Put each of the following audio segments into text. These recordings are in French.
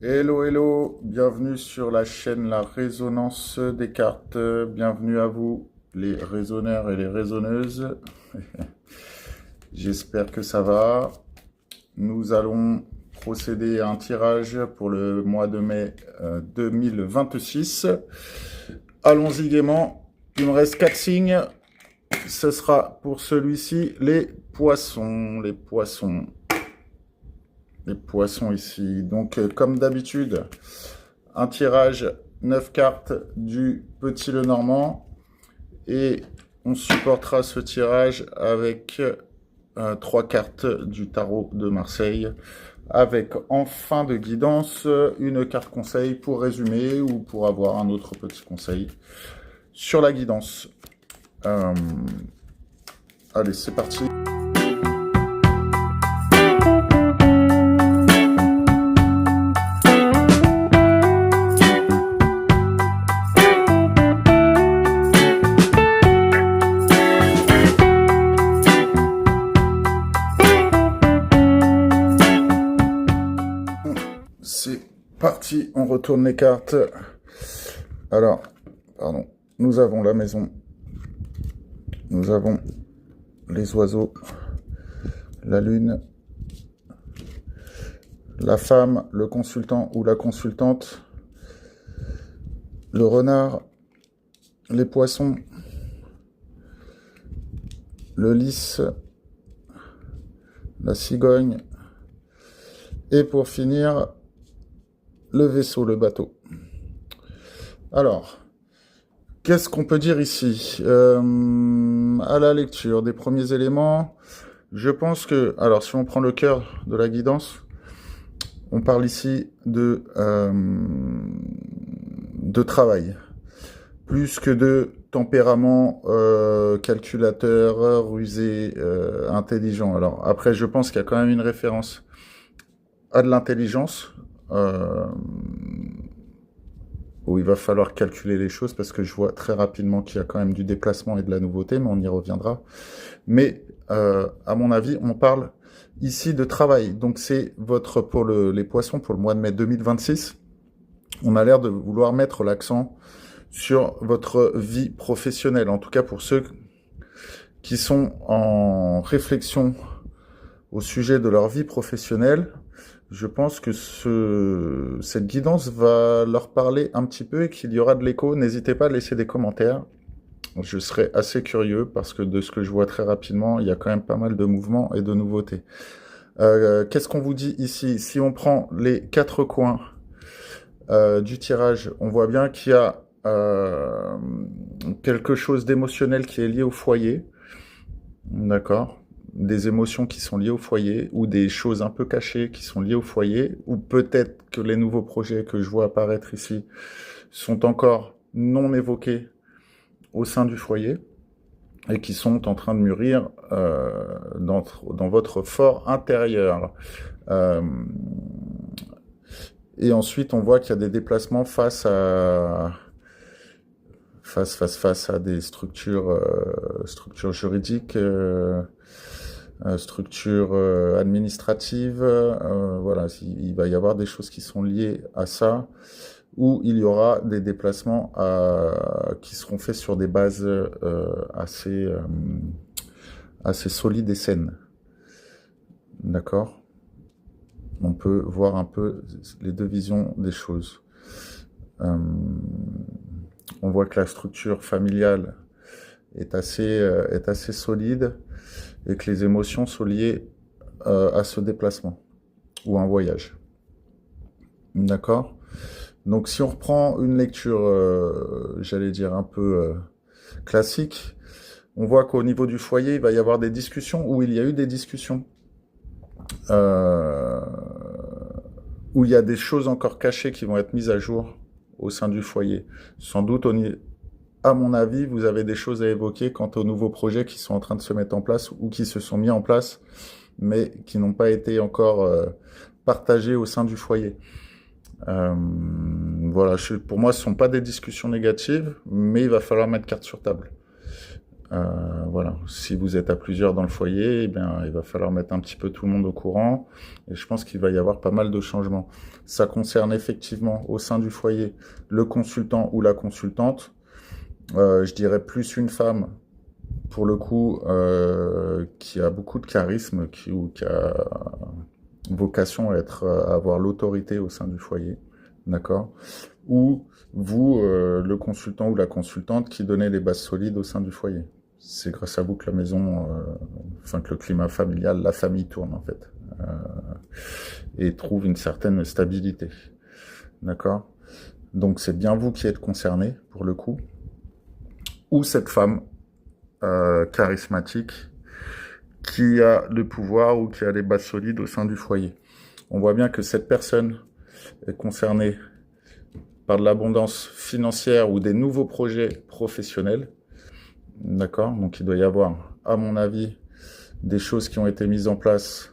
Hello, hello, bienvenue sur la chaîne La Résonance des cartes. Bienvenue à vous, les raisonneurs et les raisonneuses. J'espère que ça va. Nous allons procéder à un tirage pour le mois de mai 2026. Allons-y gaiement. Il me reste 4 signes. Ce sera pour celui-ci les poissons. Les poissons. Les poissons ici. Donc, comme d'habitude, un tirage 9 cartes du Petit Lenormand. Et on supportera ce tirage avec 3 cartes du tarot de Marseille. Avec en fin de guidance une carte conseil pour résumer ou pour avoir un autre petit conseil sur la guidance. Allez, c'est parti. C'est parti, on retourne les cartes. Alors, pardon, nous avons la maison, nous avons les oiseaux, la lune, la femme, le consultant ou la consultante, le renard, les poissons, le lys, la cigogne, et pour finir, le vaisseau, le bateau. Alors, qu'est-ce qu'on peut dire ici à la lecture des premiers éléments, je pense que, alors si on prend le cœur de la guidance, on parle ici de travail, plus que de tempérament calculateur, rusé, intelligent. Alors après, je pense qu'il y a quand même une référence à de l'intelligence, où il va falloir calculer les choses, parce que je vois très rapidement qu'il y a quand même du déplacement et de la nouveauté, mais on y reviendra. Mais à mon avis, on parle ici de travail. Donc c'est pour les poissons, pour le mois de mai 2026, on a l'air de vouloir mettre l'accent sur votre vie professionnelle, en tout cas pour ceux qui sont en réflexion au sujet de leur vie professionnelle. Je pense que cette guidance va leur parler un petit peu et qu'il y aura de l'écho. N'hésitez pas à laisser des commentaires. Je serais assez curieux parce que de ce que je vois très rapidement, il y a quand même pas mal de mouvements et de nouveautés. Qu'est-ce qu'on vous dit ici? Si on prend les 4 coins du tirage, on voit bien qu'il y a quelque chose d'émotionnel qui est lié au foyer. D'accord? Des émotions qui sont liées au foyer, ou des choses un peu cachées qui sont liées au foyer, ou peut-être que les nouveaux projets que je vois apparaître ici sont encore non évoqués au sein du foyer, et qui sont en train de mûrir dans votre fort intérieur. Et ensuite, on voit qu'il y a des déplacements face à des structures juridiques, structures administratives, voilà, il va y avoir des choses qui sont liées à ça, où il y aura des déplacements qui seront faits sur des bases assez solides et saines. D'accord? On peut voir un peu les deux visions des choses. On voit que la structure familiale est assez solide, et que les émotions sont liées à ce déplacement ou un voyage. D'accord? Donc si on reprend une lecture, j'allais dire un peu classique, on voit qu'au niveau du foyer, il va y avoir des discussions, où il y a eu des discussions, où il y a des choses encore cachées qui vont être mises à jour au sein du foyer. Sans doute, à mon avis, vous avez des choses à évoquer quant aux nouveaux projets qui sont en train de se mettre en place, ou qui se sont mis en place, mais qui n'ont pas été encore partagés au sein du foyer. Voilà, pour moi, ce ne sont pas des discussions négatives, mais il va falloir mettre carte sur table. Voilà, si vous êtes à plusieurs dans le foyer, eh bien, il va falloir mettre un petit peu tout le monde au courant. Et je pense qu'il va y avoir pas mal de changements. Ça concerne effectivement au sein du foyer le consultant ou la consultante. Je dirais plus une femme, pour le coup, qui a beaucoup de charisme, qui a vocation à à avoir l'autorité au sein du foyer. D'accord? Ou vous, le consultant ou la consultante qui donnait les bases solides au sein du foyer. C'est grâce à vous que la maison, enfin que le climat familial, la famille tourne en fait, et trouve une certaine stabilité. D'accord? Donc c'est bien vous qui êtes concerné pour le coup, ou cette femme charismatique qui a le pouvoir ou qui a les bases solides au sein du foyer. On voit bien que cette personne est concernée par de l'abondance financière ou des nouveaux projets professionnels. D'accord? Donc il doit y avoir, à mon avis, des choses qui ont été mises en place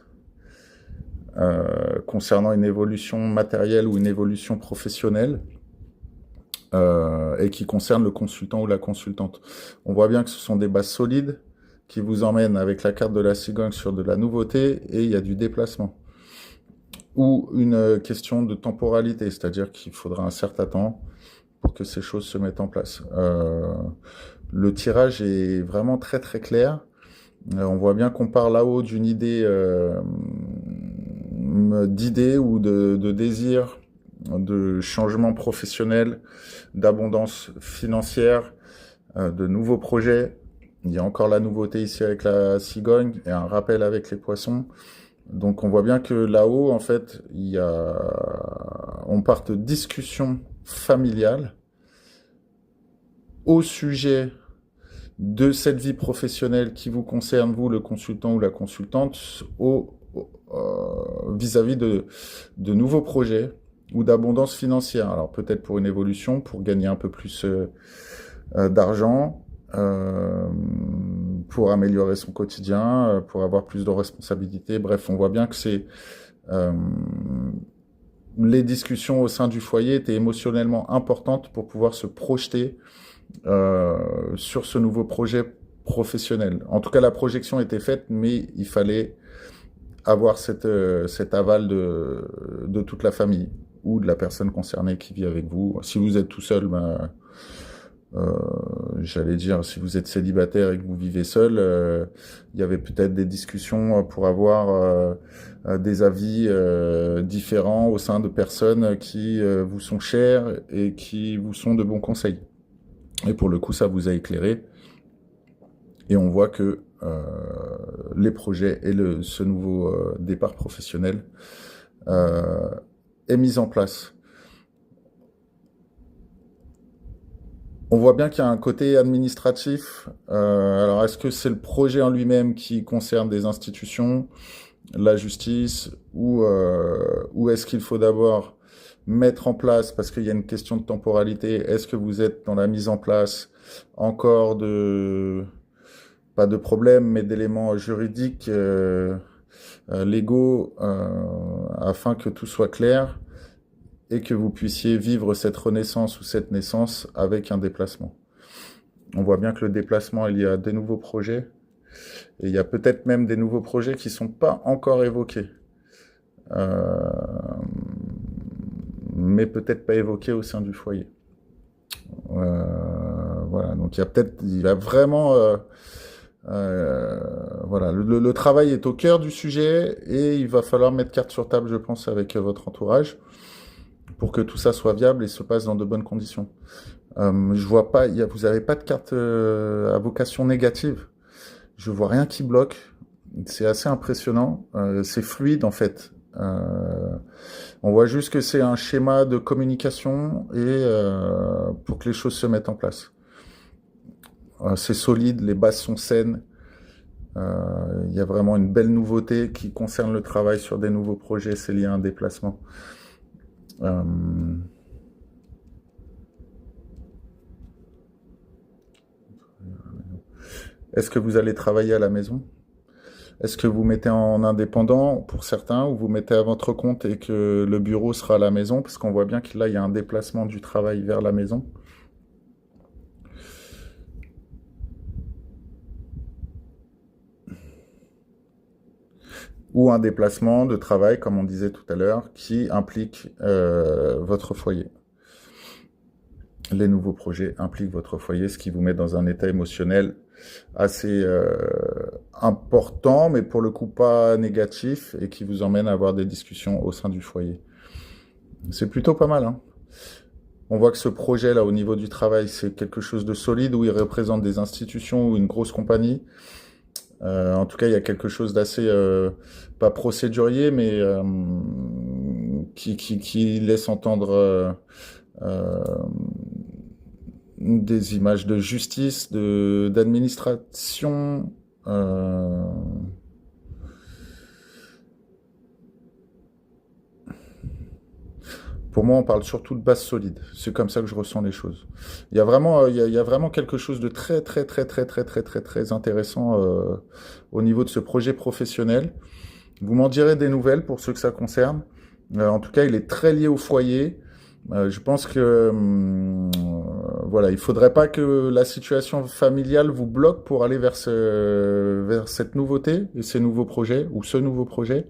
concernant une évolution matérielle ou une évolution professionnelle et qui concernent le consultant ou la consultante. On voit bien que ce sont des bases solides qui vous emmènent avec la carte de la cigogne sur de la nouveauté et il y a du déplacement. Ou une question de temporalité, c'est-à-dire qu'il faudra un certain temps pour que ces choses se mettent en place. Le tirage est vraiment très très clair. On voit bien qu'on part là-haut d'une idée d'idée ou de désir de changement professionnel, d'abondance financière, de nouveaux projets. Il y a encore la nouveauté ici avec la cigogne et un rappel avec les poissons. Donc on voit bien que là-haut, en fait, on part de discussions familiales au sujet de cette vie professionnelle qui vous concerne, vous, le consultant ou la consultante, vis-à-vis de nouveaux projets ou d'abondance financière. Alors peut-être pour une évolution, pour gagner un peu plus d'argent, pour améliorer son quotidien, pour avoir plus de responsabilités. Bref, on voit bien que c'est les discussions au sein du foyer étaient émotionnellement importantes pour pouvoir se projeter sur ce nouveau projet professionnel. En tout cas, la projection était faite, mais il fallait avoir cet aval de toute la famille ou de la personne concernée qui vit avec vous. Si vous êtes tout seul, j'allais dire, si vous êtes célibataire et que vous vivez seul, il y avait peut-être des discussions pour avoir des avis différents au sein de personnes qui vous sont chères et qui vous sont de bons conseils. Et pour le coup, ça vous a éclairé. Et on voit que les projets et ce nouveau départ professionnel est mis en place. On voit bien qu'il y a un côté administratif. Alors, est-ce que c'est le projet en lui-même qui concerne des institutions, la justice, ou est-ce qu'il faut d'abord mettre en place, parce qu'il y a une question de temporalité, est-ce que vous êtes dans la mise en place encore pas de problèmes, mais d'éléments juridiques, légaux, afin que tout soit clair et que vous puissiez vivre cette renaissance ou cette naissance avec un déplacement. On voit bien que le déplacement, il y a des nouveaux projets, et il y a peut-être même des nouveaux projets qui ne sont pas encore évoqués. Mais peut-être pas évoqués au sein du foyer. Voilà, donc il y a vraiment... voilà, le travail est au cœur du sujet et il va falloir mettre carte sur table, je pense, avec votre entourage pour que tout ça soit viable et se passe dans de bonnes conditions. Je vois pas, vous n'avez pas de carte à vocation négative. Je vois rien qui bloque. C'est assez impressionnant. C'est fluide en fait. On voit juste que c'est un schéma de communication et pour que les choses se mettent en place. C'est solide, les bases sont saines. Il y a vraiment une belle nouveauté qui concerne le travail sur des nouveaux projets, c'est lié à un déplacement. Est-ce que vous allez travailler à la maison? Est-ce que vous mettez en indépendant pour certains ou vous mettez à votre compte et que le bureau sera à la maison? Parce qu'on voit bien que là, il y a un déplacement du travail vers la maison. ou un déplacement de travail, comme on disait tout à l'heure, qui implique votre foyer. Les nouveaux projets impliquent votre foyer, ce qui vous met dans un état émotionnel assez important, mais pour le coup pas négatif, et qui vous emmène à avoir des discussions au sein du foyer. C'est plutôt pas mal, hein. On voit que ce projet-là, au niveau du travail, c'est quelque chose de solide, où il représente des institutions ou une grosse compagnie. En tout cas, il y a quelque chose d'assez, pas procédurier, mais qui laisse entendre euh, des images de justice, d'administration. Pour moi, on parle surtout de base solide. C'est comme ça que je ressens les choses. Il y a vraiment, il y a vraiment quelque chose de très, très, très, très, très, très, très, très intéressant au niveau de ce projet professionnel. Vous m'en direz des nouvelles pour ceux que ça concerne. En tout cas, il est très lié au foyer. Je pense que voilà, il faudrait pas que la situation familiale vous bloque pour aller vers cette nouveauté et ces nouveaux projets ou ce nouveau projet,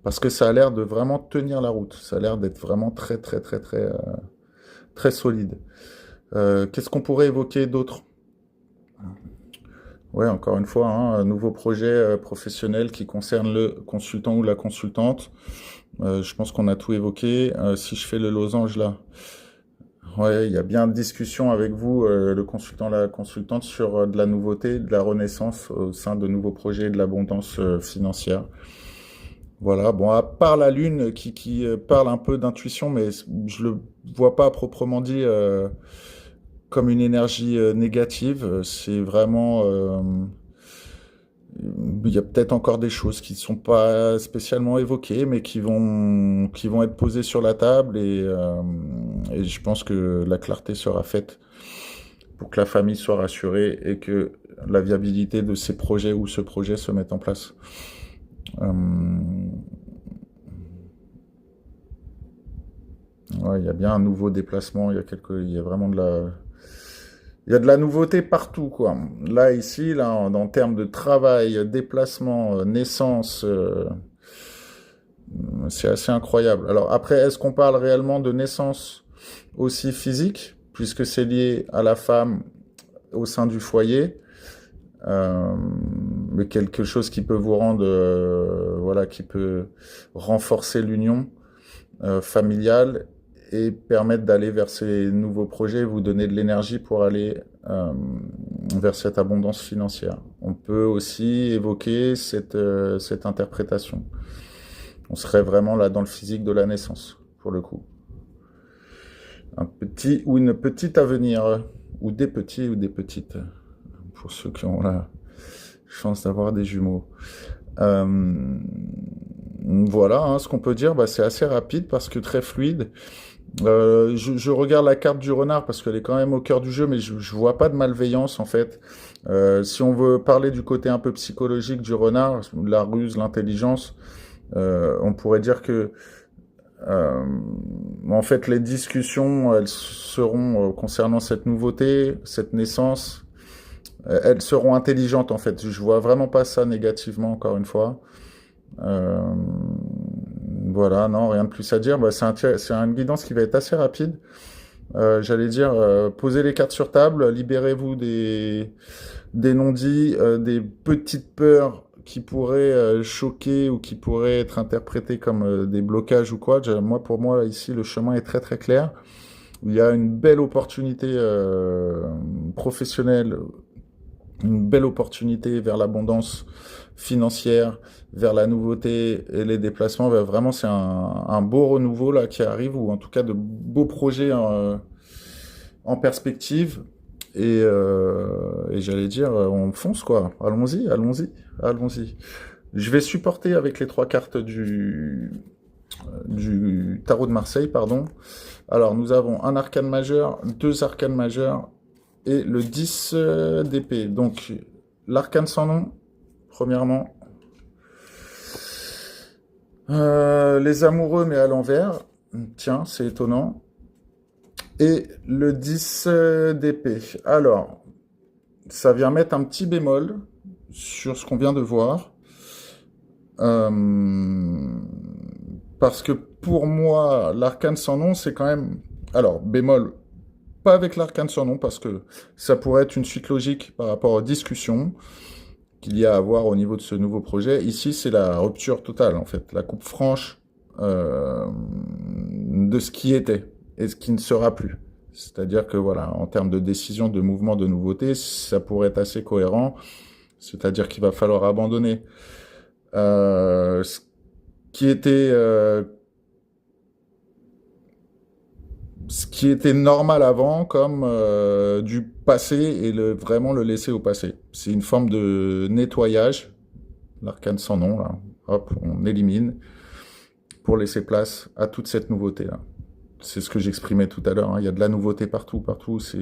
parce que ça a l'air de vraiment tenir la route. Ça a l'air d'être vraiment très très très très très solide. Qu'est-ce qu'on pourrait évoquer d'autre? Ouais, encore une fois, hein, un nouveau projet professionnel qui concerne le consultant ou la consultante. Je pense qu'on a tout évoqué. Si je fais le losange là, ouais, il y a bien de discussion avec vous, le consultant, la consultante, sur de la nouveauté, de la renaissance au sein de nouveaux projets et de l'abondance financière. Voilà, bon, à part la Lune qui parle un peu d'intuition, mais je le vois pas proprement dit comme une énergie négative. C'est vraiment il y a peut-être encore des choses qui ne sont pas spécialement évoquées, mais qui vont être posées sur la table et je pense que la clarté sera faite pour que la famille soit rassurée et que la viabilité de ces projets ou ce projet se mette en place. Euh, ouais, il y a bien un nouveau déplacement, il y a vraiment il y a de la nouveauté partout, quoi. Là, ici, là, en termes de travail, déplacement, naissance, c'est assez incroyable. Alors après, est-ce qu'on parle réellement de naissance aussi physique, puisque c'est lié à la femme au sein du foyer, euh, mais quelque chose qui peut vous rendre, voilà, qui peut renforcer l'union familiale et permettre d'aller vers ces nouveaux projets, vous donner de l'énergie pour aller vers cette abondance financière. On peut aussi évoquer cette interprétation. On serait vraiment là dans le physique de la naissance, pour le coup. Un petit ou une petite à venir, ou des petits ou des petites, pour ceux qui ont la chance d'avoir des jumeaux. Euh, voilà, hein, ce qu'on peut dire, bah, c'est assez rapide parce que très fluide. Je regarde la carte du renard parce qu'elle est quand même au cœur du jeu, mais je vois pas de malveillance en fait. Si on veut parler du côté un peu psychologique du renard, la ruse, l'intelligence, on pourrait dire que euh, en fait les discussions, elles seront concernant cette nouveauté, cette naissance, elles seront intelligentes en fait. Je vois vraiment pas ça négativement encore une fois. Euh, voilà, non, rien de plus à dire. Bah, c'est une guidance qui va être assez rapide. J'allais dire, posez les cartes sur table, libérez-vous des non-dits, des petites peurs qui pourraient choquer ou qui pourraient être interprétées comme des blocages ou quoi. Moi, pour moi, ici, le chemin est très très clair. Il y a une belle opportunité professionnelle, une belle opportunité vers l'abondance financière, vers la nouveauté et les déplacements. Vraiment, c'est un beau renouveau là qui arrive, ou en tout cas de beaux projets en perspective. Et j'allais dire, on fonce quoi. Allons-y, allons-y, allons-y. Je vais supporter avec les trois cartes du tarot de Marseille, pardon. Alors, nous avons un arcane majeur, deux arcanes majeurs et le 10 d'épée. Donc, l'arcane sans nom, premièrement. Les amoureux, mais à l'envers. Tiens, c'est étonnant. Et le 10 d'épée. Alors, ça vient mettre un petit bémol sur ce qu'on vient de voir. Euh, Parce que pour moi, l'arcane sans nom, c'est quand même... Alors, bémol, pas avec l'arcane sans nom, parce que ça pourrait être une suite logique par rapport aux discussions qu'il y a à avoir au niveau de ce nouveau projet. Ici, c'est la rupture totale, en fait, la coupe franche de ce qui était et ce qui ne sera plus. C'est-à-dire que, voilà, en termes de décision, de mouvement, de nouveauté, ça pourrait être assez cohérent. C'est-à-dire qu'il va falloir abandonner ce qui était ce qui était normal avant comme du passé et vraiment le laisser au passé. C'est une forme de nettoyage, l'arcane sans nom, là. Hop, on élimine pour laisser place à toute cette nouveauté-là. C'est ce que j'exprimais tout à l'heure, hein. Il y a de la nouveauté partout, partout. C'est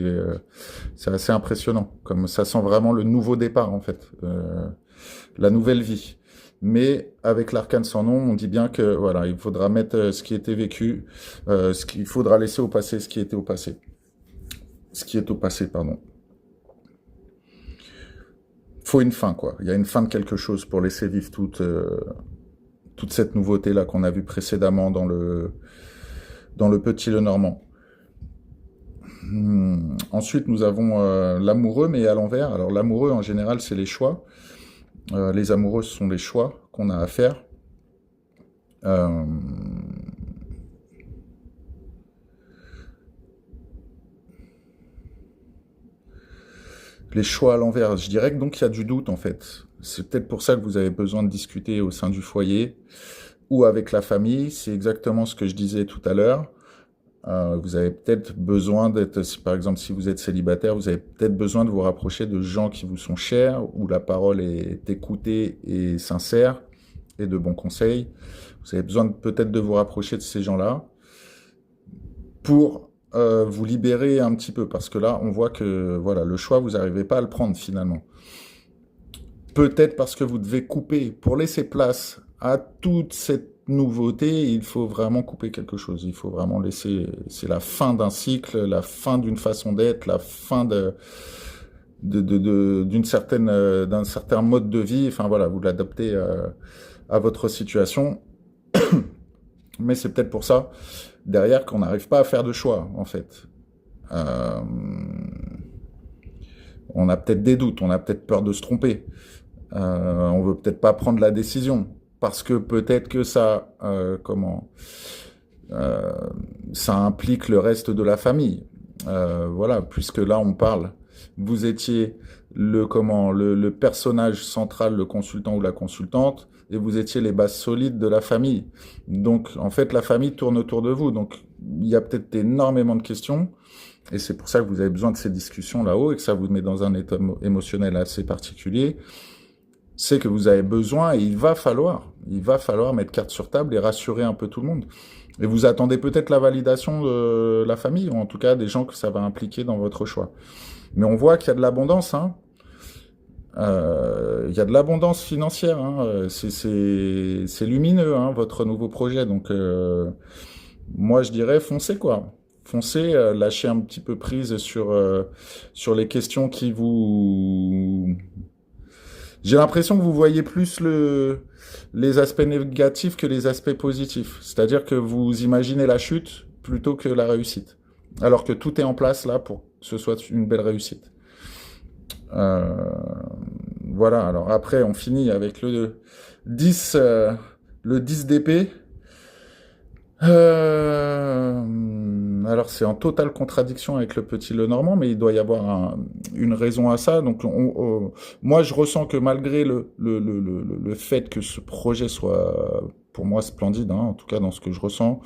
assez impressionnant. Comme ça sent vraiment le nouveau départ, en fait. La nouvelle vie. Mais avec l'arcane sans nom, on dit bien que voilà, il faudra mettre ce qui était vécu, ce qu'il faudra laisser au passé, ce qui était au passé. Ce qui est au passé, pardon. Faut une fin, quoi. Il y a une fin de quelque chose pour laisser vivre toute cette nouveauté-là qu'on a vue précédemment dans le Petit Lenormand. Ensuite, nous avons l'amoureux, mais à l'envers. Alors, l'amoureux, en général, c'est les choix. Les amoureux, ce sont les choix qu'on a à faire. Euh, les choix à l'envers. Je dirais que donc il y a du doute en fait. C'est peut-être pour ça que vous avez besoin de discuter au sein du foyer ou avec la famille. C'est exactement ce que je disais tout à l'heure. Vous avez peut-être besoin d'être, par exemple, si vous êtes célibataire, vous avez peut-être besoin de vous rapprocher de gens qui vous sont chers, où la parole est écoutée et sincère, et de bons conseils. Vous avez besoin peut-être de vous rapprocher de ces gens-là pour vous libérer un petit peu, parce que là, on voit que voilà, le choix, vous n'arrivez pas à le prendre finalement. Peut-être parce que vous devez couper pour laisser place à toute cette nouveauté, il faut vraiment couper quelque chose. Il faut vraiment laisser. C'est la fin d'un cycle, la fin d'une façon d'être, la fin d'une certaine d'un certain mode de vie. Enfin voilà, vous l'adaptez à votre situation. Mais c'est peut-être pour ça derrière qu'on n'arrive pas à faire de choix en fait. Euh, on a peut-être des doutes, on a peut-être peur de se tromper. On veut peut-être pas prendre la décision parce que peut-être que ça, euh, ça implique le reste de la famille. Voilà, puisque là on parle, vous étiez le personnage central, le consultant ou la consultante, et vous étiez les bases solides de la famille. Donc en fait la famille tourne autour de vous. Donc il y a peut-être énormément de questions. Et c'est pour ça que vous avez besoin de ces discussions là-haut et que ça vous met dans un état émotionnel assez particulier. C'est que vous avez besoin et il va falloir mettre carte sur table et rassurer un peu tout le monde. Et vous attendez peut-être la validation de la famille, ou en tout cas des gens que ça va impliquer dans votre choix. Mais on voit qu'il y a de l'abondance, hein. Il y a de l'abondance financière, hein. C'est lumineux, hein, votre nouveau projet. Donc, moi, je dirais foncez, quoi. Foncez, lâchez un petit peu prise sur les questions qui vous... J'ai l'impression que vous voyez plus les aspects négatifs que les aspects positifs. C'est-à-dire que vous imaginez la chute plutôt que la réussite. Alors que tout est en place là pour que ce soit une belle réussite. Euh, voilà, alors après on finit avec le 10, le 10 d'épée. Alors c'est en totale contradiction avec le petit Lenormand, mais il doit y avoir une raison à ça. Donc moi je ressens que malgré le fait que ce projet soit pour moi splendide, hein, en tout cas dans ce que je ressens,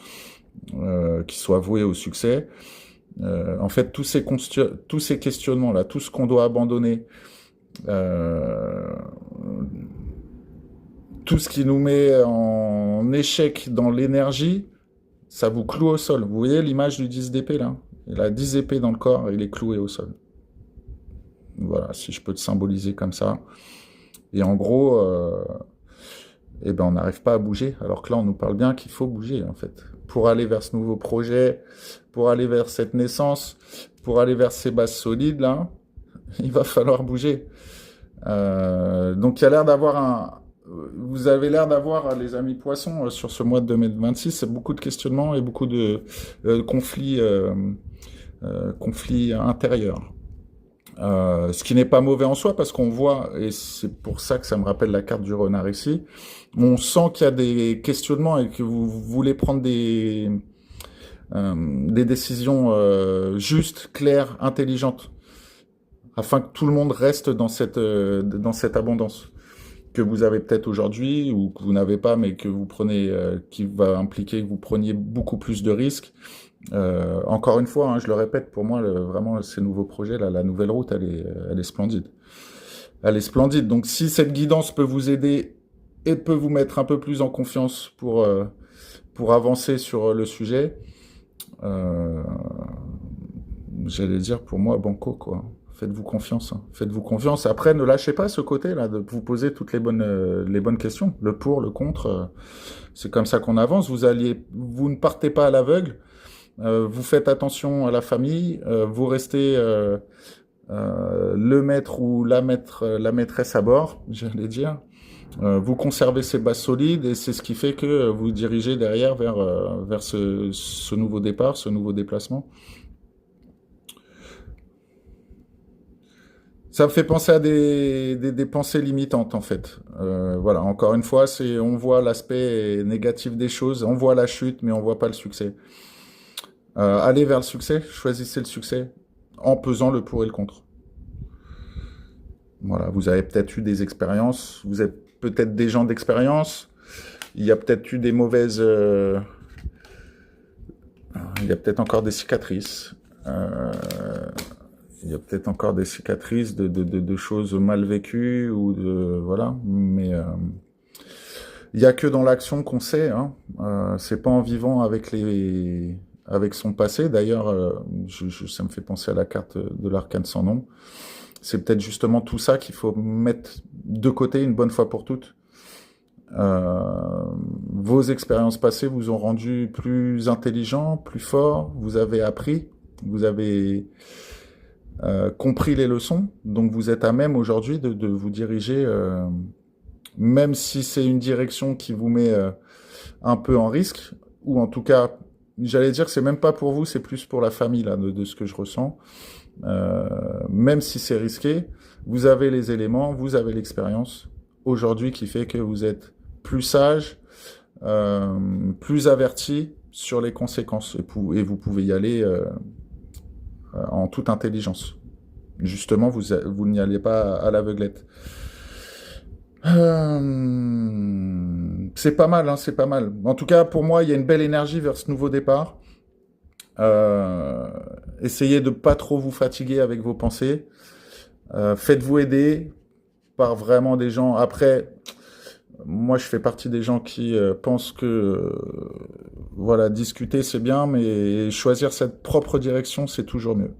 qu'il soit voué au succès, en fait tous ces questionnements là, tout ce qu'on doit abandonner, euh, tout ce qui nous met en échec dans l'énergie, ça vous cloue au sol. Vous voyez l'image du 10 d'épée là? Il a 10 épées dans le corps et il est cloué au sol. Voilà, si je peux te symboliser comme ça. Et en gros, eh ben on n'arrive pas à bouger. Alors que là, on nous parle bien qu'il faut bouger en fait. Pour aller vers ce nouveau projet, pour aller vers cette naissance, pour aller vers ces bases solides là, il va falloir bouger. Donc il y a l'air d'avoir vous avez l'air d'avoir, les amis poissons, sur ce mois de 2026, beaucoup de questionnements et beaucoup de conflits intérieurs. Ce qui n'est pas mauvais en soi parce qu'on voit, et c'est pour ça que ça me rappelle la carte du renard ici, on sent qu'il y a des questionnements et que vous voulez prendre des décisions justes, claires, intelligentes, afin que tout le monde reste dans cette abondance que vous avez peut-être aujourd'hui ou que vous n'avez pas, mais que vous prenez, qui va impliquer que vous preniez beaucoup plus de risques. Encore une fois, hein, je le répète, pour moi, vraiment, ces nouveaux projets, là, la nouvelle route, elle est splendide. Elle est splendide. Donc, si cette guidance peut vous aider et peut vous mettre un peu plus en confiance pour avancer sur le sujet, euh, j'allais dire, pour moi, banco, quoi. Faites-vous confiance. Hein. Faites-vous confiance. Après, ne lâchez pas ce côté-là de vous poser toutes les bonnes questions. Le pour, le contre. C'est comme ça qu'on avance. Vous ne partez pas à l'aveugle. Vous faites attention à la famille. Vous restez le maître ou la maîtresse à bord, j'allais dire. Vous conservez ces bases solides et c'est ce qui fait que vous dirigez derrière vers ce nouveau départ, ce nouveau déplacement. Ça me fait penser à des pensées limitantes en fait. Voilà, encore une fois, on voit l'aspect négatif des choses, on voit la chute, mais on voit pas le succès. Allez vers le succès, choisissez le succès en pesant le pour et le contre. Voilà, vous avez peut-être eu des expériences, vous êtes peut-être des gens d'expérience, il y a peut-être eu des mauvaises... il y a peut-être encore des cicatrices. Il y a peut-être encore des cicatrices de choses mal vécues ou de voilà, mais il y a que dans l'action qu'on sait. Hein. C'est pas en vivant avec son passé. D'ailleurs, ça me fait penser à la carte de l'arcane sans nom. C'est peut-être justement tout ça qu'il faut mettre de côté une bonne fois pour toutes. Vos expériences passées vous ont rendu plus intelligent, plus fort. Vous avez appris, vous avez compris les leçons, donc vous êtes à même aujourd'hui de vous diriger, même si c'est une direction qui vous met un peu en risque, ou en tout cas, j'allais dire que c'est même pas pour vous, c'est plus pour la famille là, de ce que je ressens. Même si c'est risqué, vous avez les éléments, vous avez l'expérience aujourd'hui qui fait que vous êtes plus sage, plus averti sur les conséquences, et vous pouvez y aller en toute intelligence. Justement, vous n'y allez pas à l'aveuglette. C'est pas mal, hein, c'est pas mal. En tout cas, pour moi, il y a une belle énergie vers ce nouveau départ. Essayez de pas trop vous fatiguer avec vos pensées. Faites-vous aider par vraiment des gens. Après, moi, je fais partie des gens qui pensent que voilà, discuter c'est bien, mais choisir cette propre direction, c'est toujours mieux.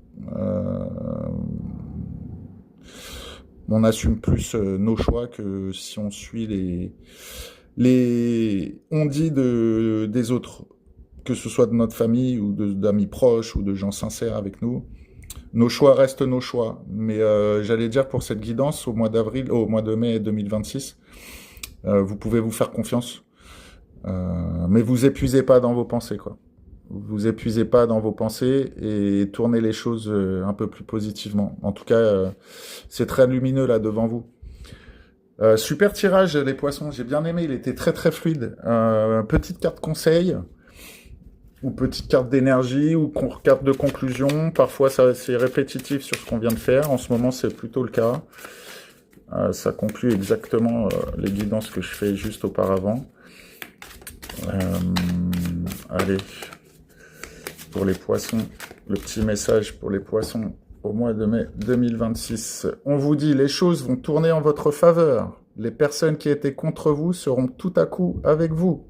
On assume plus nos choix que si on suit les on-dit des autres, que ce soit de notre famille ou d'amis proches ou de gens sincères avec nous. Nos choix restent nos choix. Mais j'allais dire pour cette guidance au mois de mai 2026, vous pouvez vous faire confiance. Mais vous épuisez pas dans vos pensées, quoi. Vous épuisez pas dans vos pensées et tournez les choses un peu plus positivement. En tout cas, c'est très lumineux là devant vous. Super tirage les poissons, j'ai bien aimé, il était très très fluide. Petite carte conseil ou petite carte d'énergie ou carte de conclusion. Parfois c'est répétitif sur ce qu'on vient de faire. En ce moment c'est plutôt le cas. Ça conclut exactement les guidances que je fais juste auparavant. Allez, pour les poissons, le petit message pour les poissons au mois de mai 2026. On vous dit, les choses vont tourner en votre faveur. Les personnes qui étaient contre vous seront tout à coup avec vous.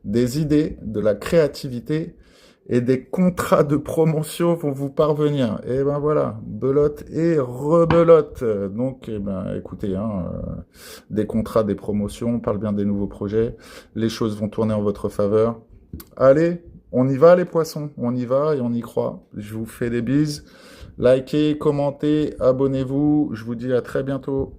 Des idées, de la créativité et des contrats de promotion vont vous parvenir. Et ben voilà, belote et rebelote. Donc, eh ben, écoutez, hein, des contrats, des promotions, on parle bien des nouveaux projets. Les choses vont tourner en votre faveur. Allez, on y va les poissons, on y va et on y croit. Je vous fais des bises. Likez, commentez, abonnez-vous. Je vous dis à très bientôt.